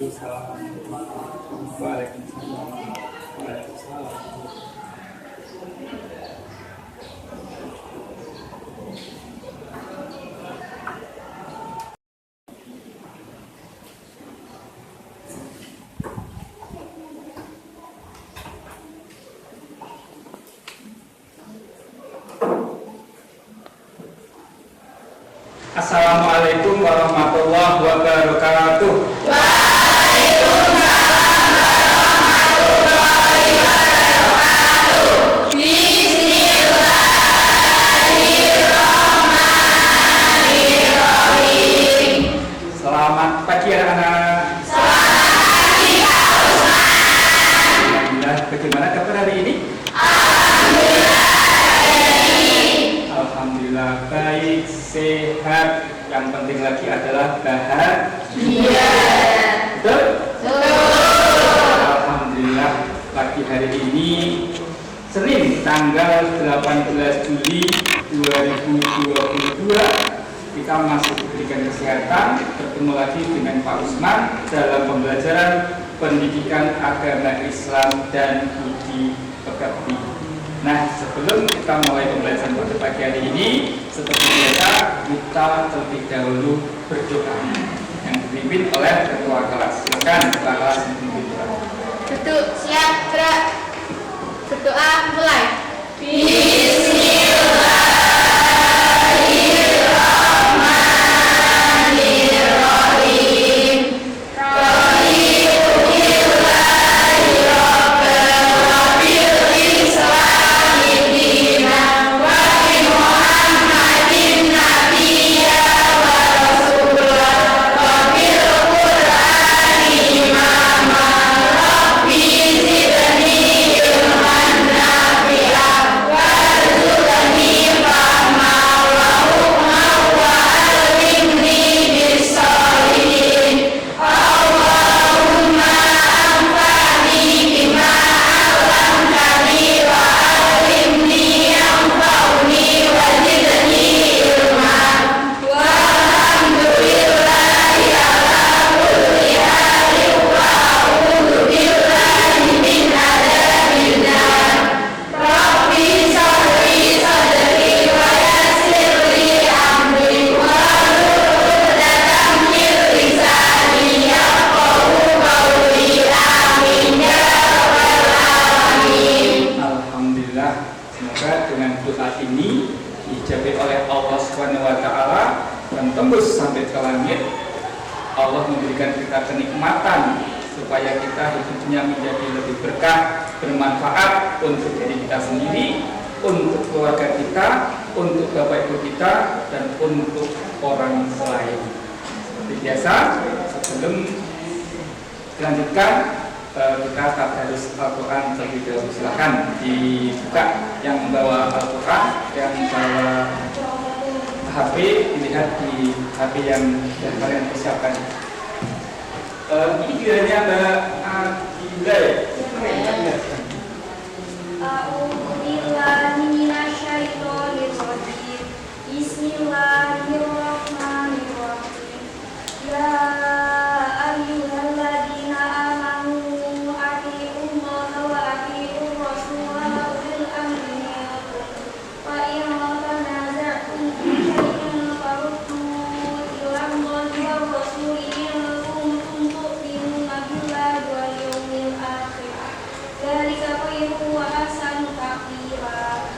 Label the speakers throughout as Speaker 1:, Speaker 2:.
Speaker 1: Waalaikumsalam. Waalaikumsalam. Assalamualaikum warahmatullahi wabarakatuh. Selamat pagi anak-anak. Selamat pagi Pak Usman. Alhamdulillah, bagaimana kabar hari ini? Alhamdulillah baik, sehat. Yang penting lagi adalah bahagia. Betul? Alhamdulillah pagi hari ini Senin tanggal 18 Juli 2022 kita masih diberikan kesehatan bertemu lagi dengan Pak Usman dalam pembelajaran pendidikan agama Islam dan budi pekerti. Nah, sebelum kita mulai pembelajaran pada pagi hari ini, seperti biasa kita terlebih dahulu berdoa yang dipimpin oleh ketua kelas. Silakan ketua kelas memimpin doa.
Speaker 2: Duduk, siap, gerak. Berdoa mulai.
Speaker 1: Tembus sampai ke langit. Allah memberikan kita kenikmatan supaya kita hidupnya menjadi lebih berkah, bermanfaat untuk diri kita sendiri, untuk keluarga kita, untuk bapak ibu kita, dan untuk orang lain. Seperti biasa, sebelum dilanjutkan kita tadarus Al-Quran terlebih dahulu. Silakan dibuka yang membawa Al-Quran, yang membawa HP, dilihat di HP yang kalian persiapkan. Ini kiranya Mbak Adila ya?
Speaker 2: Bismillahirrahmanirrahim. Ya ayyuhalladzina amanu atiiullaha wa atiiur rasul wa ulil amri minkum. Wa in tanaza'tum fi shay'in farudduhu ila Allahi war rasul in kuntum tu'minuna billahi wal yawmil akhir. Dzalika khairun wa ahsanu ta'wila.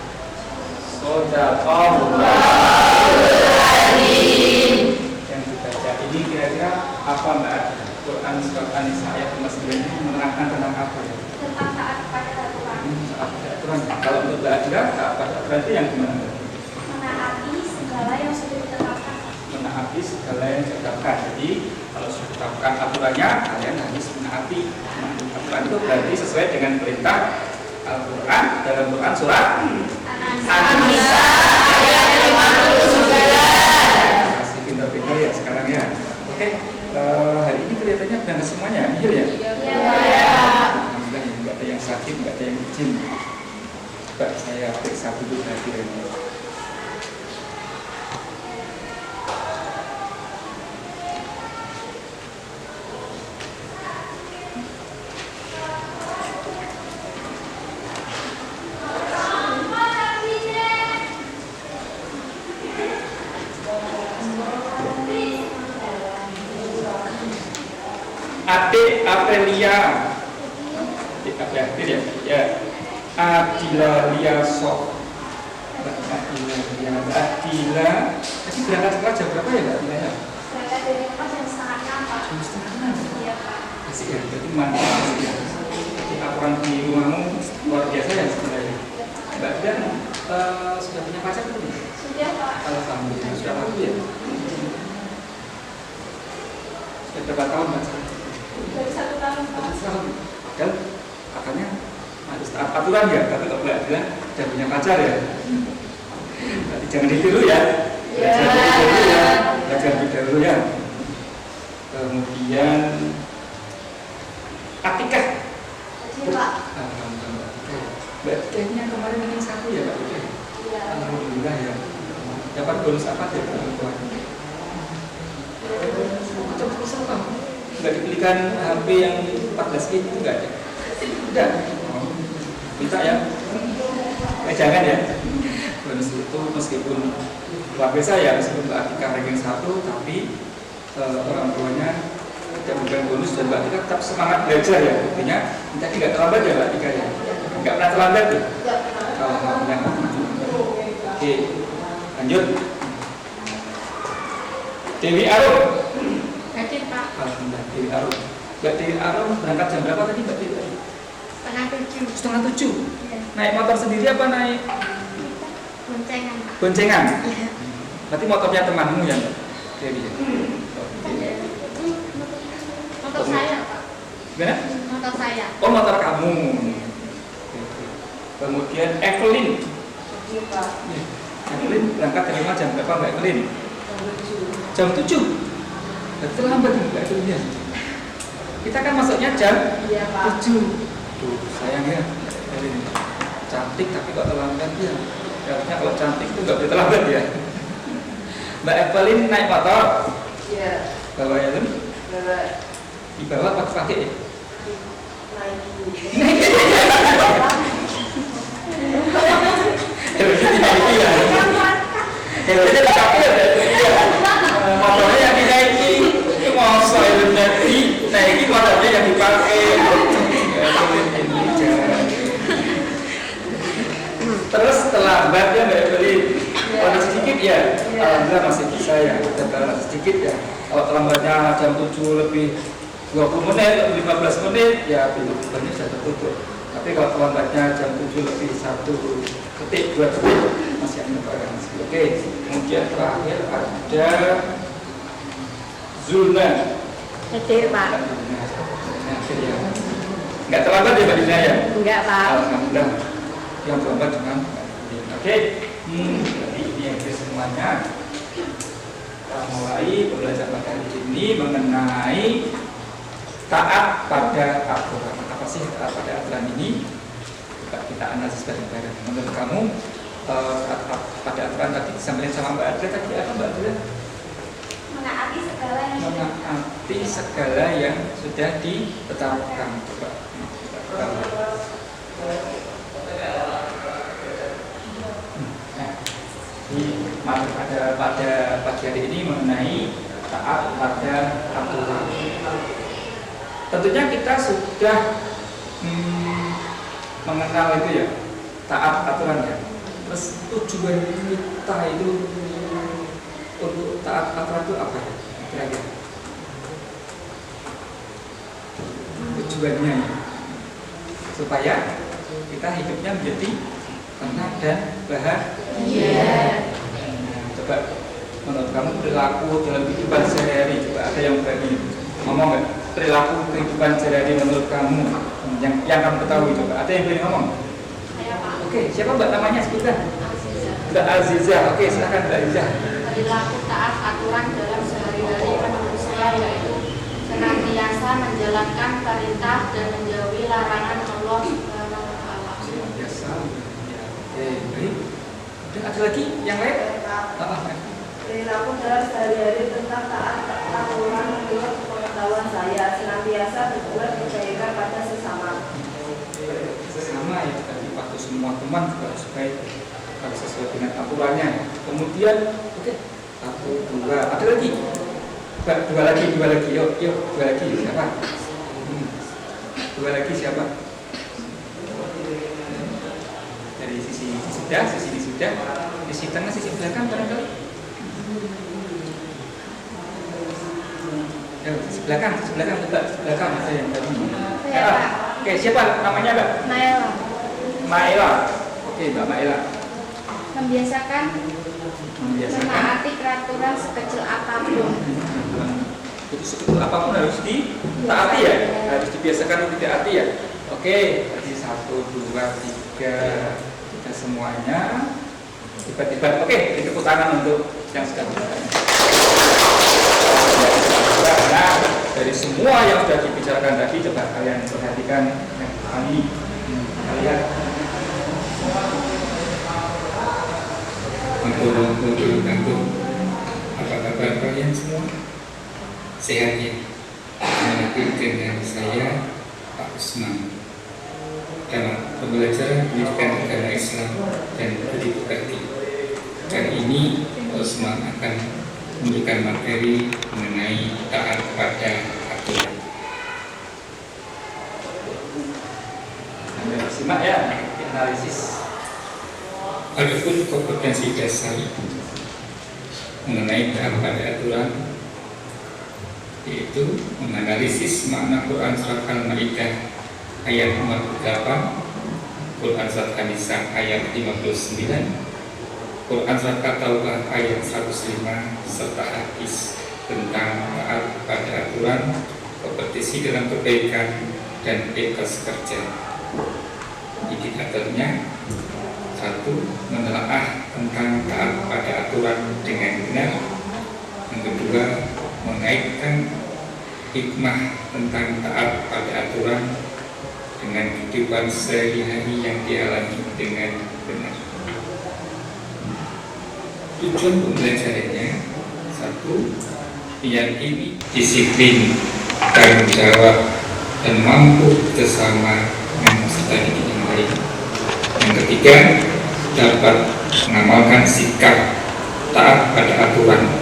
Speaker 1: Yang dibaca ini kira-kira apa Mbak Adila? Quran surat An-Nisa ayat 59 ini menerangkan tentang apa ya?
Speaker 2: Tentang taat kepada Tuhan.
Speaker 1: Taat pada aturan. Kalau untuk Mbak Adila, taat pada aturan itu yang gimana?
Speaker 2: Menaati segala yang sudah ditetapkan.
Speaker 1: Menaati segala yang ditetapkan. Jadi kalau sudah ditetapkan aturannya, kalian harus menaati. Aturan itu berarti sesuai dengan perintah Al-Quran dalam Quran surat An-Nisa ayat 59. Masih pintar-pintar ya sekarang ya. Oke, hari ini kelihatannya berangkat semuanya, nihil ya?
Speaker 2: Iya.
Speaker 1: Alhamdulillah, nggak ada yang sakit, nggak ada yang izin. Coba saya periksa dulu hadirannya. Ya, ya, ya. Adila Liasof. Adila. Tadi berangkat sekolah jam berapa ya Mbak Adila?
Speaker 2: Berangkat dari rumah jam setengah 6, Pak.
Speaker 1: Jam setengah 6.
Speaker 2: Iya, Pak.
Speaker 1: Asik ya, berarti mantap ya. Jadi aturan di rumahmu luar biasa ya sebenarnya. Mbak Adila sudah punya pacar belum?
Speaker 2: Sudah, Pak.
Speaker 1: Alhamdulillah sudah laku ya. Sudah berapa tahun Mbak?
Speaker 2: Dari 1 tahun, Pak.
Speaker 1: Padahal katanya harus taat aturan ya, tapi kalau Mbak Adila sudah punya pacar ya. Berarti jangan ditiru ya. Belajar lebih dahulu ya. Kemudian Atikah.
Speaker 2: Jadi, Pak.
Speaker 1: Alhamdulillah. Mbak Atikahnya kemarin mungkin 1 ya Mbak Atikah?
Speaker 2: Iya.
Speaker 1: Alhamdulillah ya. Dapat bonus apa ya orang tua? Macam bisa apa? Nggak dibelikan HP yang 14 inch itu nggak ada? Tidak. Minta ya? Jangan ya. Bonus itu meskipun luar biasa ya, meskipun Mbak Atika ranking 1, tapi orang tuanya tidak memberikan bonus dan Mbak Atika tetap semangat belajar ya. Buktinya tadi nggak terlambat ya Mbak Atika ya? Nggak pernah terlambat tuh? Alhamdulillah. Oke, lanjut. Dewi Arum.
Speaker 2: Hadir, Pak.
Speaker 1: Alhamdulillah, Dewi Arum. Mbak Dewi Arum berangkat jam berapa tadi Mbak Dewi Arum?
Speaker 2: Setengah 7.
Speaker 1: Setengah 7.
Speaker 2: Iya.
Speaker 1: Naik motor sendiri apa naik
Speaker 2: Boncengan, Pak.
Speaker 1: boncengan?
Speaker 2: Iya.
Speaker 1: Berarti motornya temanmu ya Mbak Dewi ya?
Speaker 2: Motor saya, Pak.
Speaker 1: Gimana?
Speaker 2: Motor saya.
Speaker 1: Oh, motor kamu. Kemudian Evelyn.
Speaker 2: Iya, Pak.
Speaker 1: Evelyn berangkat dari rumah jam berapa Mbak Evelyn? Jam 7. Berarti terlambat nih Mbak Evelyn ya? Kita kan masuknya jam
Speaker 2: Iya, Pak.
Speaker 1: 7. Tuh, sayang ya Evelyn. Cantik tapi kok terlambat ya? Harusnya kalau cantik itu nggak boleh terlambat ya. Mbak Evelyn naik motor.
Speaker 2: Iya.
Speaker 1: Bawa ya Lun?
Speaker 2: Bawa.
Speaker 1: Dibawa pakai ya? Hebatnya dipakai ya. Motornya yang dinaiki itu masa itu naiki motornya yang dipakai. Terus terlambat ya Mbak Evelyn. Kalau sedikit ya, alhamdulillah masih bisa ya. Terlambat sedikit ya. Kalau terlambatnya jam 7 lebih 20 menit, 15 menit, ya pintu-pintunya sudah tertutup. Tapi kalau terlambatnya jam 7 lebih 1 detik, 2 detik, masih ada toleransi. Oke, kemudian terakhir ada Zulna.
Speaker 2: Hadir, Pak.
Speaker 1: Nggak terlambat ya Mbak Dina ya?
Speaker 2: Enggak, Pak.
Speaker 1: Alhamdulillah. Yang terlambat dengan oke. Jadi ini yang semuanya. Kita mulai belajar pada hari ini mengenai taat pada aturan. Apa sih taat pada aturan ini? Kita analisis bareng-bareng. Menurut kamu taat pada aturan tadi disampaikan sama Mbak Adria tadi apa Mbak Adria?
Speaker 2: Menaati segala yang
Speaker 1: Menaati segala yang sudah ditetapkan. Coba. Pada pagi hari ini mengenai taat pada aturan. Tentunya kita sudah mengenal itu ya, taat aturan ya. Terus tujuan kita itu untuk taat aturan itu apa ya? Kira-kira tujuannya ya, supaya kita hidupnya menjadi tenang dan bahagia. Coba menurut kamu perilaku dalam kehidupan sehari-hari, coba ada yang berani ngomong nggak? Perilaku kehidupan sehari-hari menurut kamu yang kamu ketahui, coba ada yang berani ngomong?
Speaker 2: saya, Pak.
Speaker 1: Oke, siapa Mbak namanya sebutkan?
Speaker 2: Aziza.
Speaker 1: Mbak Aziza. Oke, silakan Mbak Aziza.
Speaker 3: Perilaku taat aturan dalam sehari-hari menurut saya yaitu senantiasa menjalankan perintah dan menjauhi larangan Allah Subhanahu wa Ta'ala.
Speaker 1: Biasa. Oke, baik. Udah ada lagi yang lain?
Speaker 4: Perilaku dalam sehari-hari tentang taat aturan menurut pengetahuan saya senantiasa berbuat kebaikan pada sesama.
Speaker 1: Sesama ya, tadi waktu semua teman juga harus baik, harus sesuai dengan aturannya. Kemudian, oke, 1, 2, ada lagi? Dua lagi, yuk, dua lagi siapa? Dua lagi siapa? Dari sisi ini sudah, sisi ini sudah, sisi tengah, sisi belakang barangkali. Sisi belakang coba, belakang ada yang tadi.
Speaker 3: Saya, Pak.
Speaker 1: Oke, siapa namanya Mbak?
Speaker 3: Naila.
Speaker 1: Maela. Oke, Mbak Maela.
Speaker 3: Membiasakan menaati peraturan sekecil apapun.
Speaker 1: Itu sekecil apapun harus ditaati ya, harus dibiasakan untuk ditaati ya. Oke, tadi 1, 2, 3 kita semuanya tiba-tiba. Oke, ini tepuk tangan untuk yang sudah bertanya. Nah, dari semua yang sudah dibicarakan tadi, coba kalian perhatikan yang pertama ini. Kalian
Speaker 5: Ampun. Apa kabar kalian semua? Sehat ya? Menaati dengan saya Pak Usman dalam pembelajaran pendidikan agama Islam dan budi pekerti. Kali ini Pak Usman akan memberikan materi mengenai taat pada aturan.
Speaker 1: Anda simak ya, analisis.
Speaker 5: Adapun kompetensi dasar mengenai taat pada aturan, yaitu menganalisis makna Quran Surat Al-Ma'idah ayat 58, Quran Surat An-Nisa ayat 59, Quran Surat At-Taubah ayat 105, serta hadis tentang taat pada aturan, kompetisi dalam kebaikan, dan etos kerja. Indikatornya: 1. Menelaah tentang taat pada aturan dengan benar. Yang kedua, mengaitkan hikmah tentang taat pada aturan dengan kehidupan sehari-hari yang dialami dengan benar. Tujuan pembelajarannya: 1. Meyakini disiplin, tanggung jawab, dan mampu bersama dengan strategi yang baik. Yang ketiga, dapat mengamalkan sikap taat pada aturan,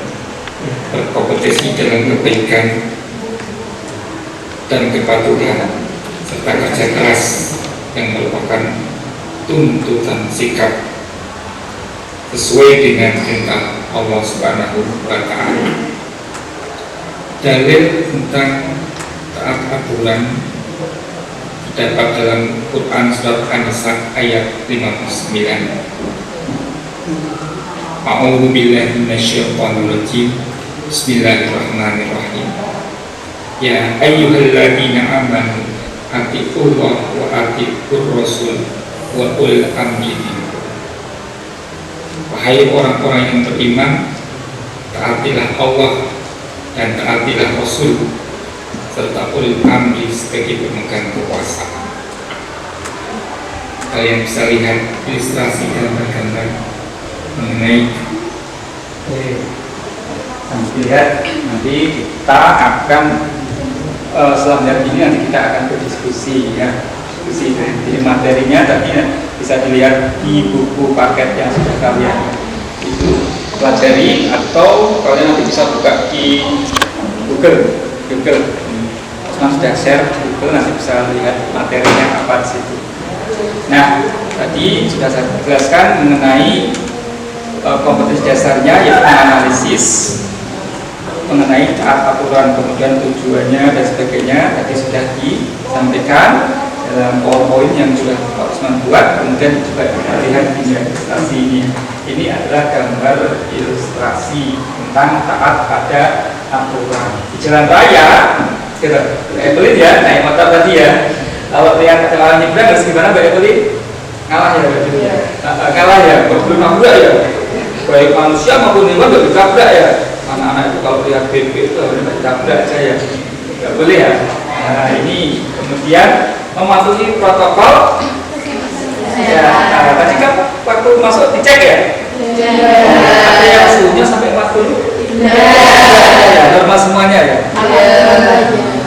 Speaker 5: berkompetisi dalam kebaikan dan kepatuhan, serta kerja keras yang merupakan tuntutan sikap sesuai dengan perintah Allah Subhanahu wa Ta'ala. Dalil tentang taat aturan terdapat dalam Quran Surat An-Nisa ayat 59. A'udzu billahi minasyaitonir rajim. Bismillahirrahmanirrahim. Ya ayyuhalladzina amanu atiiullah wa atiiur rasul wa ulil amri minkum. Wahai orang-orang yang beriman, taatilah Allah dan taatilah Rasul serta ulil amri sebagai pemegang kekuasaan. Kalian bisa lihat ilustrasi gambar-gambar mengenai.
Speaker 1: Nanti lihat, nanti kita akan setelah melihat ini nanti kita akan berdiskusi ya, diskusi. Jadi materinya tadi ya, bisa dilihat di buku paket yang sudah kalian itu pelajari, atau kalian nanti bisa buka di Google. Sudah share Google, nanti bisa lihat materinya apa di situ. Nah, tadi sudah saya jelaskan mengenai kompetensi dasarnya, yaitu analisis mengenai taat aturan, kemudian tujuannya dan sebagainya. Tadi sudah disampaikan dalam PowerPoint yang sudah Pak Usman buat. Kemudian juga kita lihat di ilustrasi ini. Ini adalah gambar ilustrasi tentang taat pada aturan di jalan raya. Kita Evelyn ya, naik motor tadi ya. Kalau lihat kecelakaan nyebrang harus gimana Mbak Evelyn? Ngalah ya Mbak Evelyn? Ngalah ya, belum nabrak ya. Baik manusia maupun hewan nggak ditabrak ya. Anak-anak itu kalau lihat BP itu harus ditabrak aja ya. Nggak boleh ya. Nah ini kemudian mematuhi protokol. Ya, tadi kan waktu masuk dicek ya. Ada yang suhunya sampai 40. Ya, normal semuanya ya.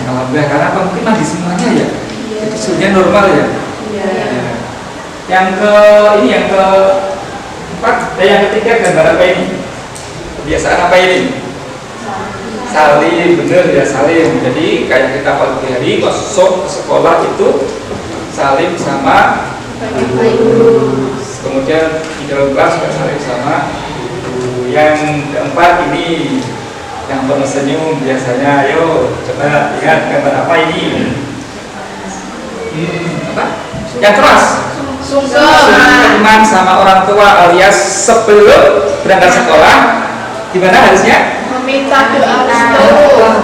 Speaker 1: Alhamdulillah, karena apa? Mungkin mandi semuanya ya. Jadi suhunya normal ya. Yang keempat, yang ketiga gambar apa ini? Kebiasaan apa ini? Salim, bener ya, salim. Jadi kayak kita pagi hari masuk ke sekolah itu salim sama ibu. Kemudian di dalam kelas juga salim sama ibu. Yang keempat ini yang penuh senyum biasanya. Ayo coba lihat gambar apa ini? Apa? Yang keras. Sungkeman sama orang tua alias sebelum berangkat sekolah gimana harusnya?
Speaker 3: Meminta doa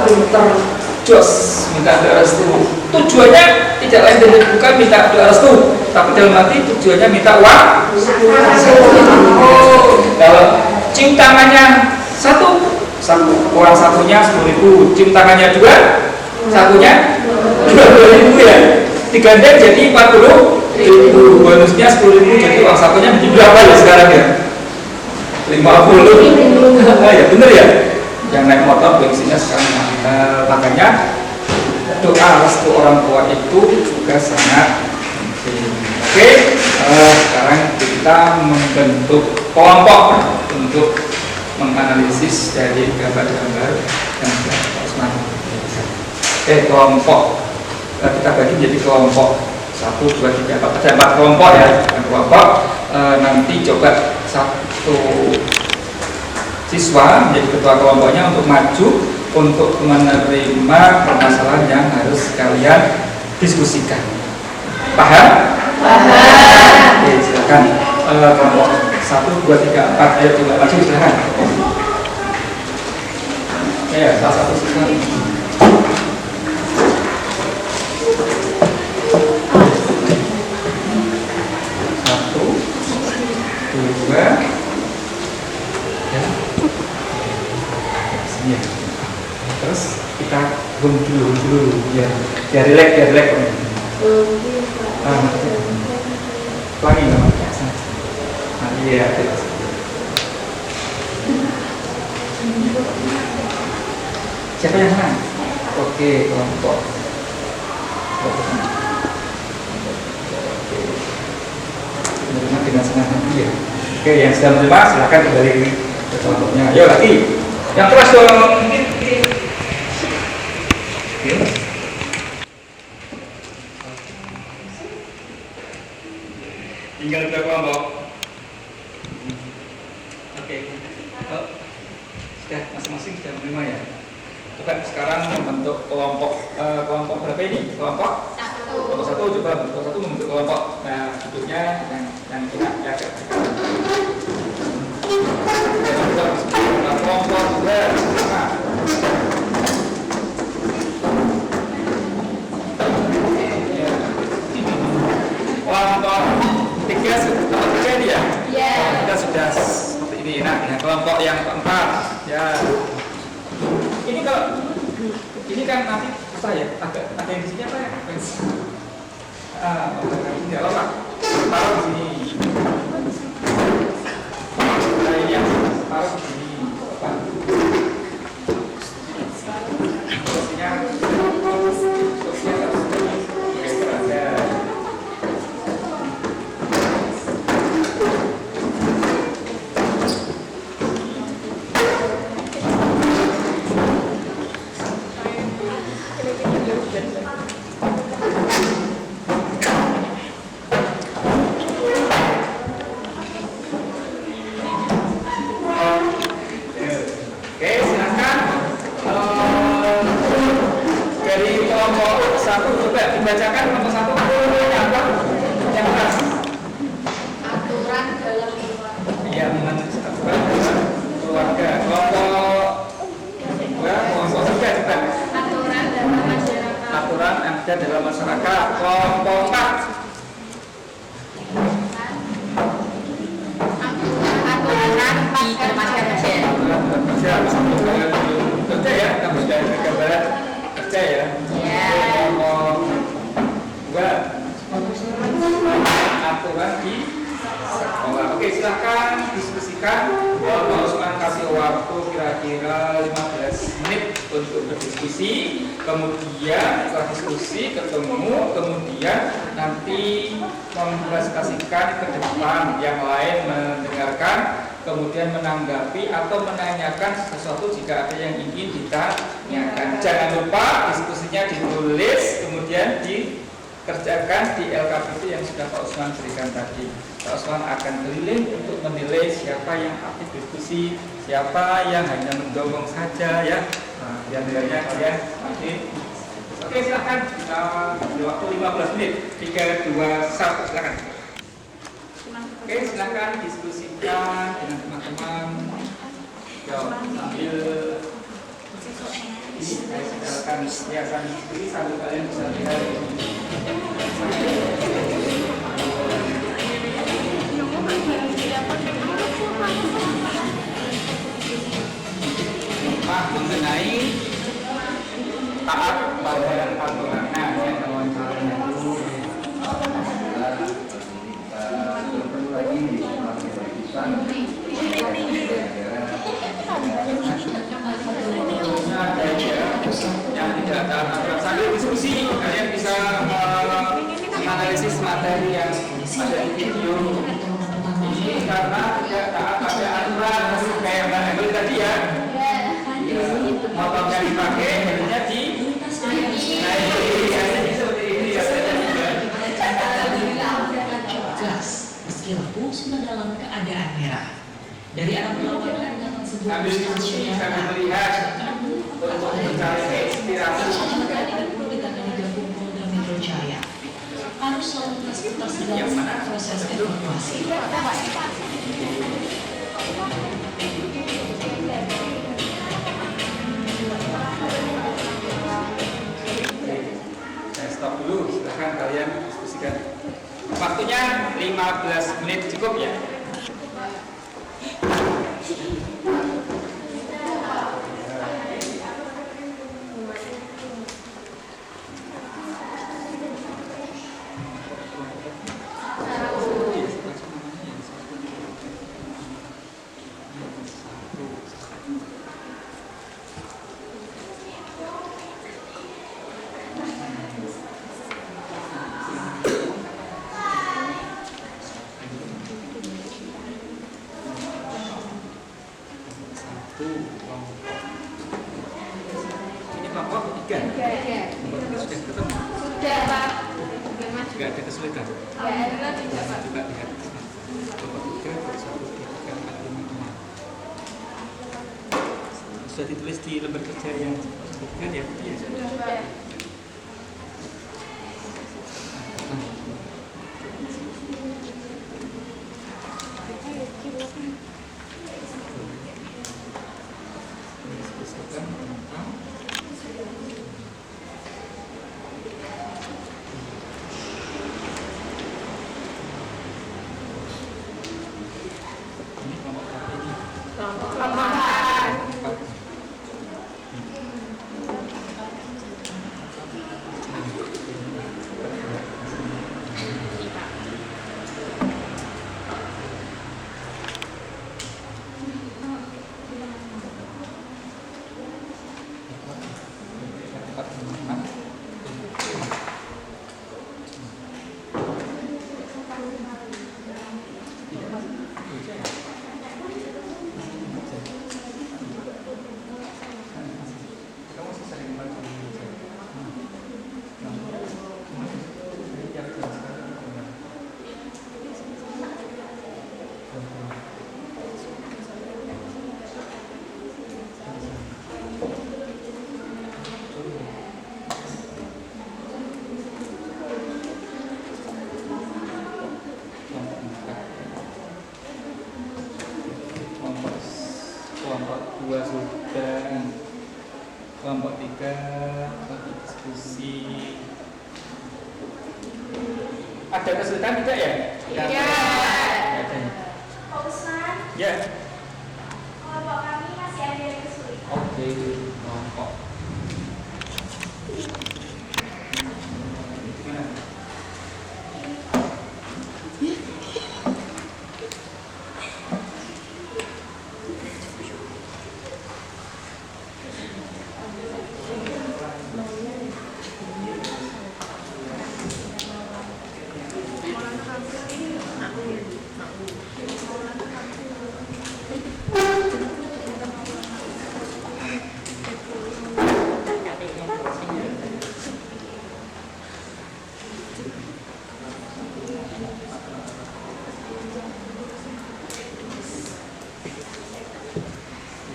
Speaker 1: Pinter jos, minta doa restu. Tujuannya tidak lain dan bukan minta doa restu, tapi dalam arti tujuannya minta uang. Kalau cium tangannya satu orang satunya 10.000, cium tangannya dua satunya 20.000 ya, digandeng jadi 40.000, bonusnya 10.000, jadi uang satunya menjadi berapa ya sekarang ya? 50. Ya bener ya, yang naik motor bensinnya sekarang makanya doa restu orang tua itu juga sangat penting. Oke, sekarang kita membentuk kelompok untuk menganalisis dari gambar-gambar yang sudah Osman. Oke, kelompok kita bagi menjadi kelompok 1, 2, 3, 4, ada 4 kelompok ya. Kelompok nanti coba satu siswa menjadi ketua kelompoknya untuk maju untuk menerima permasalahan yang harus kalian diskusikan. Paham? Paham. Oke, silakan kelompok 1, 2, 3, 4, ayo coba maju silakan. Ya, salah satu silakan. 1, 2, ya. Terus kita dulu ya relax lagi nggak iya siapa yang menang? Oke, kelompok menerima dengan senang hati ya. Oke, yang sudah menerima silakan kembali ke kelompoknya. Ayo lagi yang keras dong. Tinggal 2 kelompok. Oke. Oh, sudah masing-masing sudah menerima ya. Coba sekarang membentuk kelompok berapa ini? Kelompok 1. Coba kelompok 1 membentuk kelompok. Nah, bentuknya yang kita ya. Kelompok 2 sama. Kelompok 3 sudah dia? Iya. Kita sudah seperti ini. Nah, kelompok yang keempat ya. Ini kan nanti susah ya. Ada yang di sini apa ya? Ini apa? Taruh di sini. Nah, ini yang taruh di sini. Bacakan nomor 1 apa? Yang keras.
Speaker 3: aturan dalam
Speaker 1: Iya, aturan dalam keluarga. Kelompok 2, kelompok 3 juga.
Speaker 3: aturan dalam masyarakat.
Speaker 1: Aturan yang ada dalam masyarakat. Kelompok 4.
Speaker 3: Aturan di tempat kerja.
Speaker 1: Aturan kerja. Satu kalian belum kerja ya, kamu sudah ada gambaran kerja ya.
Speaker 3: Iya.
Speaker 1: Kelompok 2. Aturan di sekolah. Oke, silahkan diskusikan. Pak Usman kasih waktu kira-kira 15 menit untuk berdiskusi. Kemudian setelah diskusi ketemu, kemudian nanti mempresentasikan ke depan, yang lain mendengarkan, kemudian menanggapi atau menanyakan sesuatu jika ada yang ingin ditanyakan. Jangan lupa diskusinya ditulis, kemudian kerjakan di LKPP yang sudah Pak Usman berikan tadi. Pak Usman akan keliling untuk menilai siapa yang aktif diskusi, siapa yang hanya mendorong saja ya. Nah, diantaranya kalian aktif. Oke, silakan. Kita beri waktu 15 menit. 3, 2, 1, silakan. Oke, silakan diskusikan dengan teman-teman. Sambil ini saya silakan hiasan diskusi sambil kalian bisa lihat. Mengenai taat pada aturan. Nah, saya kawan-kawannya dulu. Perlu lagi yang tidak taat aturan. Sambil diskusi, kalian bisa menganalisis materi yang ada di video ini karena tidak taat pada aturan kayak Mbak Emil tadi ya. Motor yang dipakai hanya di seperti ini ya.
Speaker 6: Gas meski lampu sudah dalam keadaan merah. Dari arah berlawanan dengan sebuah
Speaker 1: Sambil diskusi, sambil melihat untuk mencari inspirasi.
Speaker 6: Ditangani gabung Polda Metro Jaya. Arus lalu lintas sedang proses evakuasi.
Speaker 1: Saya stop dulu, silahkan kalian diskusikan. Waktunya 15 menit cukup ya. Ini kelompok 3. Kelompok 3 sudah ketemu.
Speaker 3: Sudah Pak.
Speaker 1: Tidak ada kesulitan.
Speaker 3: Ya, tidak Pak.
Speaker 1: Coba lihat. Kelompok 3, 1, 2, 3, 4, 5, 6. Sudah ditulis di lembar kerja yang disebutkan ya? Iya.
Speaker 3: Sudah Pak.
Speaker 1: Ini kelompok berapa ini?
Speaker 3: Tambahan.
Speaker 1: Kamu sih sering bantu kelompok 2 sudah, kelompok 3 lagi diskusi. Ada kesulitan tidak ya?
Speaker 3: Iya.
Speaker 1: Ada.
Speaker 2: Pak Usman,
Speaker 1: Ya.
Speaker 2: kelompok kami masih ada yang kesulitan.
Speaker 1: Oke, kelompok. Gimana?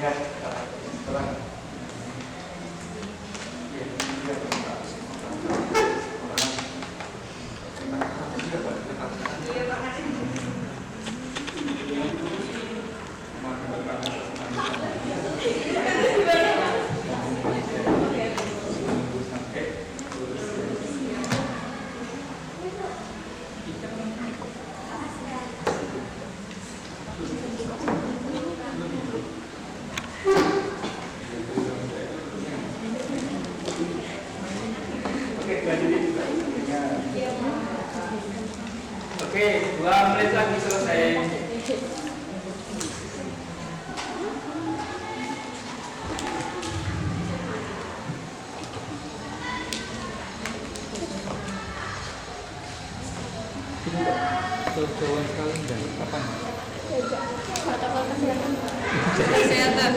Speaker 1: lihat setelah Oke, 2 menit lagi selesai. Jauh-jauhan sekali dan kapan?
Speaker 3: Protokol kesehatan.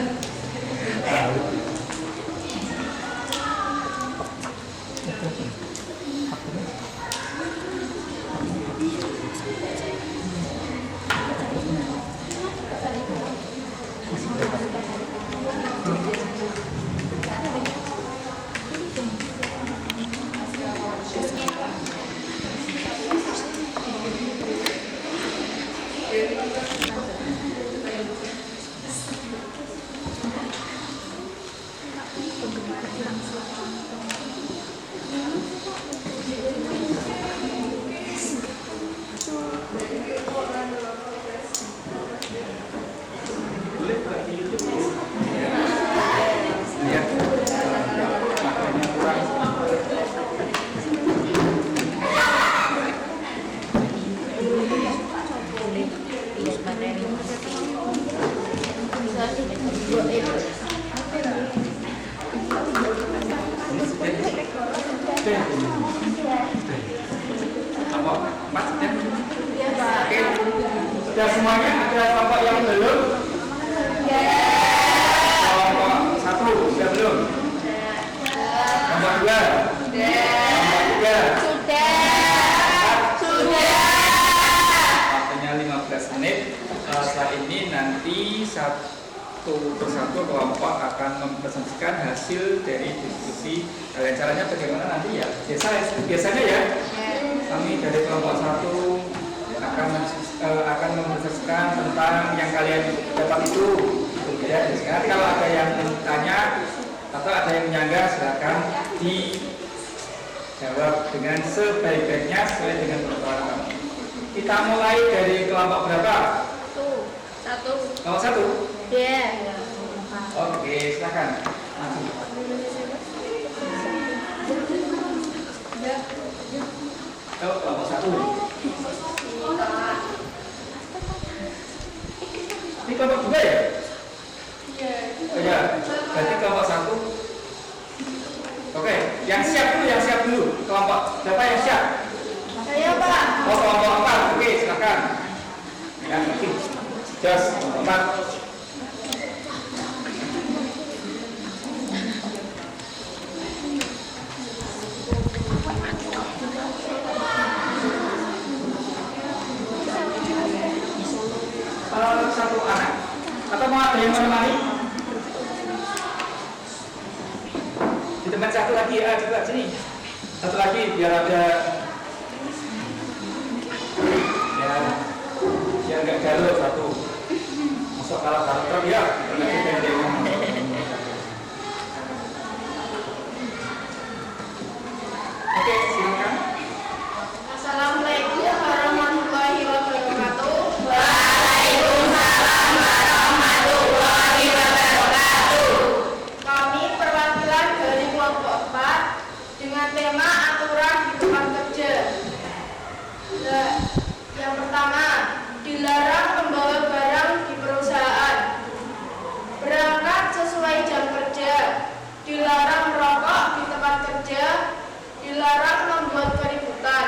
Speaker 3: Sudah semuanya, ada kelompok yang belum? Kelompok 1 sudah belum? Kelompok 2? Kelompok 3? Waktunya 15 menit. Setelah ini nanti satu persatu kelompok akan mempresentasikan hasil dari diskusi kalian. Caranya bagaimana nanti ya? Biasanya ya, kami dari kelompok 1 akan mempresentasikan tentang yang kalian dapat itu. Ya, sekarang kalau ada yang bertanya atau ada yang menyanggah, silakan dijawab dengan sebaik-baiknya sesuai dengan persoalan kamu. Kita mulai dari kelompok berapa? 1.
Speaker 1: Kelompok 1?
Speaker 3: Ya.
Speaker 1: Oke, silakan. Kelompok 1. Ini kelompok 2 ya? Iya. Berarti kelompok 1. Oke, yang siap dulu. Kelompok berapa yang siap?
Speaker 4: Saya Pak.
Speaker 1: Oh, kelompok 4. Oke, silakan. Ya, oke. Jos, kelompok 4. Satu anak atau mau ada yang menemani di tempat satu lagi ya, coba sini satu lagi biar ada ya nggak galau satu masuk kalau karakter ya oke silakan.
Speaker 3: Assalamualaikum warahmatullahi wabarakatuh. Kami perwakilan dari kelompok 4 dengan tema aturan di tempat kerja. Yang pertama, dilarang membawa barang di perusahaan, berangkat sesuai jam kerja, dilarang merokok di tempat kerja, dilarang membuat keributan.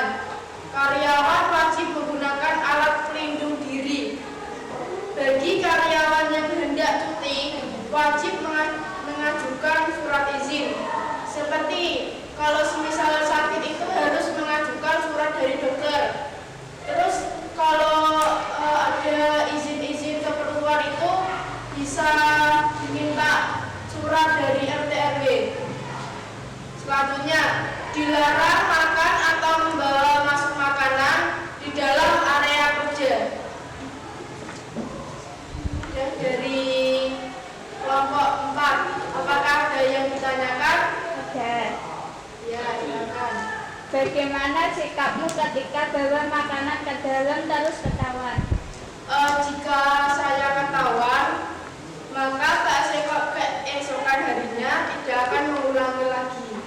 Speaker 3: Karyawan wajib menggunakan alat pelindung diri. Bagi karyawan yang hendak cuti, wajib mengajukan surat izin. Seperti kalau semisal sakit itu harus mengajukan surat dari dokter. Terus kalau ada izin-izin keperluan itu bisa
Speaker 2: Bagaimana sikapmu ketika bawa makanan ke dalam terus ketahuan?
Speaker 4: Jika saya ketahuan, maka keesokan harinya tidak akan mengulangi lagi.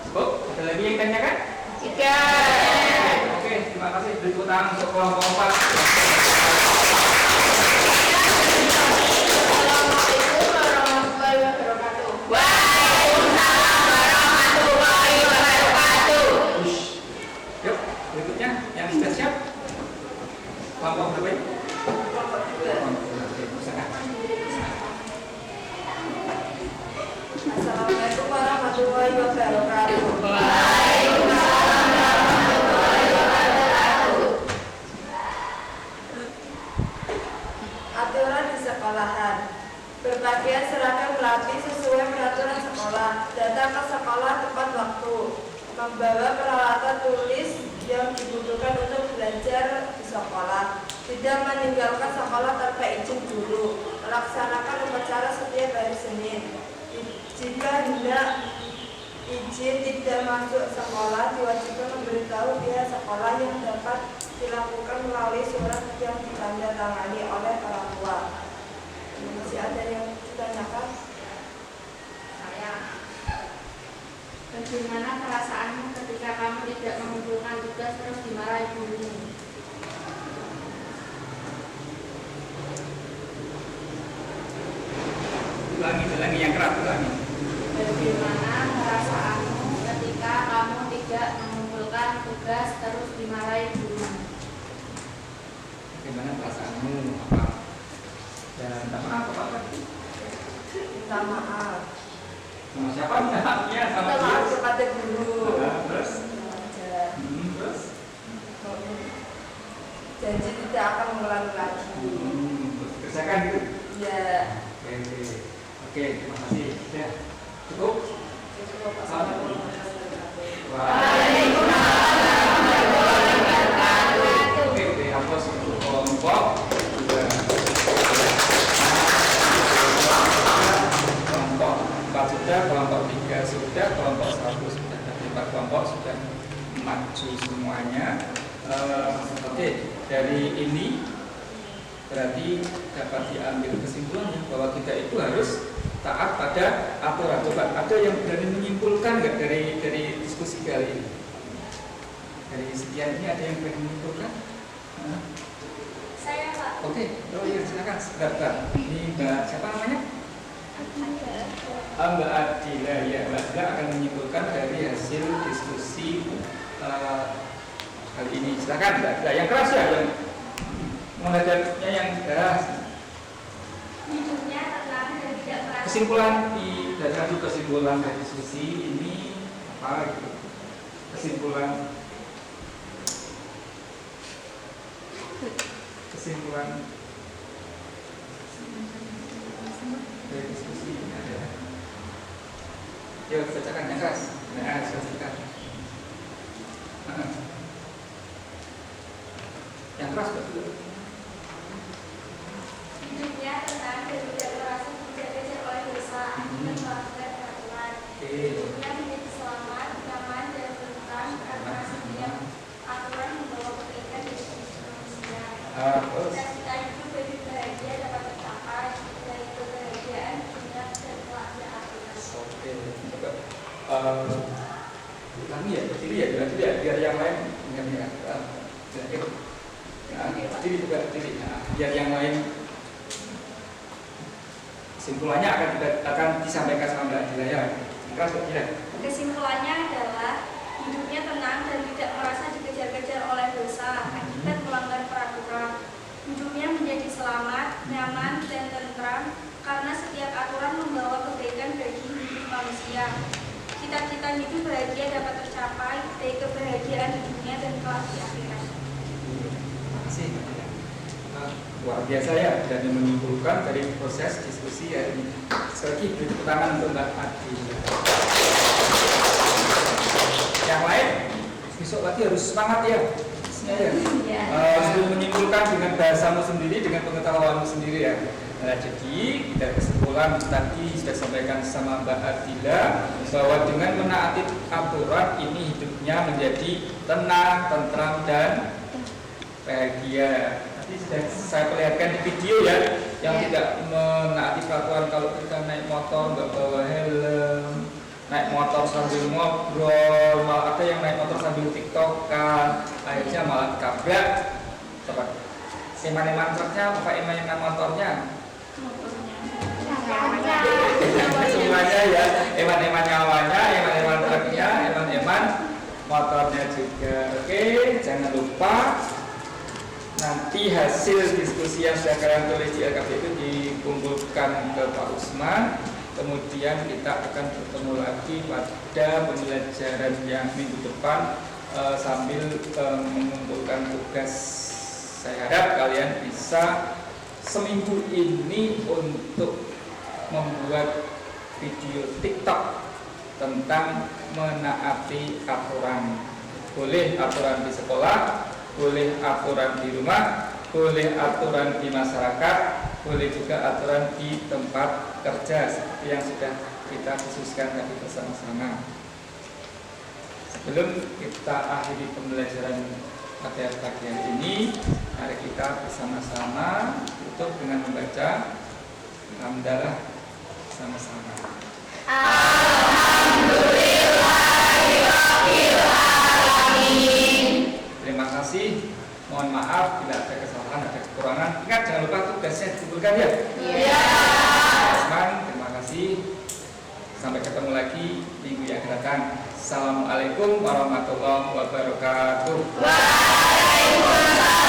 Speaker 1: Cukup? Ada lagi yang tanyakan?
Speaker 4: Tidak.
Speaker 1: Oke, terima kasih. Beri tepuk tangan untuk kelompok 4.
Speaker 4: Assalamualaikum warahmatullahi wabarakatuh.
Speaker 1: Yuk, berikutnya yang sudah siap. Kelompok berapa ini?
Speaker 4: Kelompok dua.
Speaker 1: Oke, silakan.
Speaker 4: Assalamualaikum warahmatullahi wabarakatuh. Aturan di sekolahan. Berpakaian seragam rapi sesuai peraturan sekolah. Datang ke sekolah tepat waktu. Membawa peralatan tulis yang dibutuhkan untuk belajar di sekolah. Tidak meninggalkan sekolah tanpa izin dulu. Melaksanakan upacara setiap hari Senin. Jika hendak izin tidak masuk sekolah, diwajibkan memberitahu pihak sekolah yang dapat dilakukan melalui surat yang ditandatangani oleh orang tua. Masih ada yang ditanyakan?
Speaker 2: Bagaimana perasaanmu ketika kamu tidak mengumpulkan tugas terus dimarahi gurumu?
Speaker 1: Ulangi yang keras, ulangi.
Speaker 2: Bagaimana perasaanmu ketika kamu tidak mengumpulkan tugas terus dimarahi gurumu?
Speaker 1: Bagaimana perasaanmu? Apa? Dan minta maaf apa?
Speaker 4: Minta maaf.
Speaker 1: Sama siapa minta maafnya? Sama
Speaker 4: Minta maaf
Speaker 1: dia.
Speaker 4: kepada guru.
Speaker 1: Terus? Terus?
Speaker 4: Janji tidak akan mengulangi lagi.
Speaker 1: Terus kerjakan gitu?
Speaker 4: Ya.
Speaker 1: Oke, terima kasih. Ya, cukup?
Speaker 4: Assalamualaikum.
Speaker 1: Oke, dihapus untuk kelompok 2. Kelompok 4 sudah, kelompok 3 sudah, kelompok 1 sudah. Dan 4 kelompok sudah maju semuanya. Oke, dari ini berarti dapat diambil kesimpulannya bahwa kita itu harus taat pada aturan. Coba ada yang berani menyimpulkan nggak dari diskusi kali ini? Dari sekian ini ada yang berani menyimpulkan?
Speaker 2: Saya Pak.
Speaker 1: Oke, oh iya silakan. Sebentar. Ini Mbak siapa namanya? Mbak Adila. Ya, Mbak Adila akan menyimpulkan dari hasil diskusi kali ini. Silakan Mbak Adila. Yang keras ya, yang menghadapnya yang keras.
Speaker 2: Hidupnya tenang dan tidak merasa.
Speaker 1: Kesimpulan dari satu kesimpulan dari diskusi ini apa gitu? Kesimpulan dari diskusi ini ada. Yuk bacakan yang keras. Nah, bacakan. Yang keras betul.
Speaker 2: Hidupnya tenang dan tidak merasa dikejar-kejar oleh dosa dan melanggar peraturan. Hidupnya menjadi selamat, nyaman dan tentram karena setiap aturan membawa kebaikan dari sisi manusia. Cita-cita hidup bagi bahagia dapat tercapai dari kebahagiaan dunia dan kelak di akhirat.
Speaker 1: Oke, coba ulangi ya, berdiri ya, biar yang lain dengarnya. Berdiri juga, berdiri. Nah, biar yang lain kesimpulannya akan disampaikan sama Mbak Adila ya. Keras Mbak Adila.
Speaker 2: Kesimpulannya adalah hidupnya tenang dan tidak merasa dikejar-kejar oleh dosa akibat melanggar peraturan. Hidupnya menjadi selamat, nyaman, dan tentram karena setiap aturan membawa kebaikan bagi hidup manusia. Cita-cita hidup bahagia dapat tercapai dari kebahagiaan di dunia dan kelak di akhirat.
Speaker 1: Terima kasih Mbak Adila. Luar biasa ya, dan menyimpulkan dari proses diskusi hari ini. Sekali lagi beri tepuk tangan untuk Mbak Adila. Yang lain besok lagi harus semangat ya. Sebelum menyimpulkan dengan bahasamu sendiri, dengan pengetahuanmu sendiri ya.
Speaker 3: Nah, jadi dari kesimpulan tadi sudah sampaikan sama Mbak Adila bahwa dengan menaati aturan ini hidupnya menjadi tenang, tentram, dan bahagia. Tadi sudah saya perlihatkan di video ya, yang tidak menaati peraturan. Kalau kita naik motor nggak bawa helm, naik motor sambil ngobrol, malah ada yang naik motor sambil tiktokan, akhirnya malah tabrak. Eman-eman truknya apa eman-eman motornya? Semuanya ya, eman-eman nyawanya, eman-eman truknya, eman-eman motornya juga. Oke, jangan lupa nanti hasil diskusi yang sudah kalian tulis di LKP itu dikumpulkan ke Pak Usman. Kemudian kita akan bertemu lagi pada pembelajaran yang minggu depan sambil mengumpulkan tugas. Saya harap kalian bisa seminggu ini untuk membuat video TikTok tentang menaati aturan. Boleh aturan di sekolah, boleh aturan di rumah, boleh aturan di masyarakat, boleh juga aturan di tempat kerja seperti yang sudah kita khususkan tadi bersama-sama. Sebelum kita akhiri pembelajaran pada pagi hari ini, mari kita bersama-sama tutup dengan membaca hamdalah sama-sama.
Speaker 2: Alhamdulillahirobbilalamin.
Speaker 3: Terima kasih. Mohon maaf bila ada kesalahan, ada kekurangan. Ingat jangan lupa tugasnya dikumpulkan ya.
Speaker 2: Iya.
Speaker 3: Asman, terima kasih. Sampai ketemu lagi minggu yang akan datang. Assalamualaikum warahmatullahi wabarakatuh.
Speaker 2: Waalaikumsalam.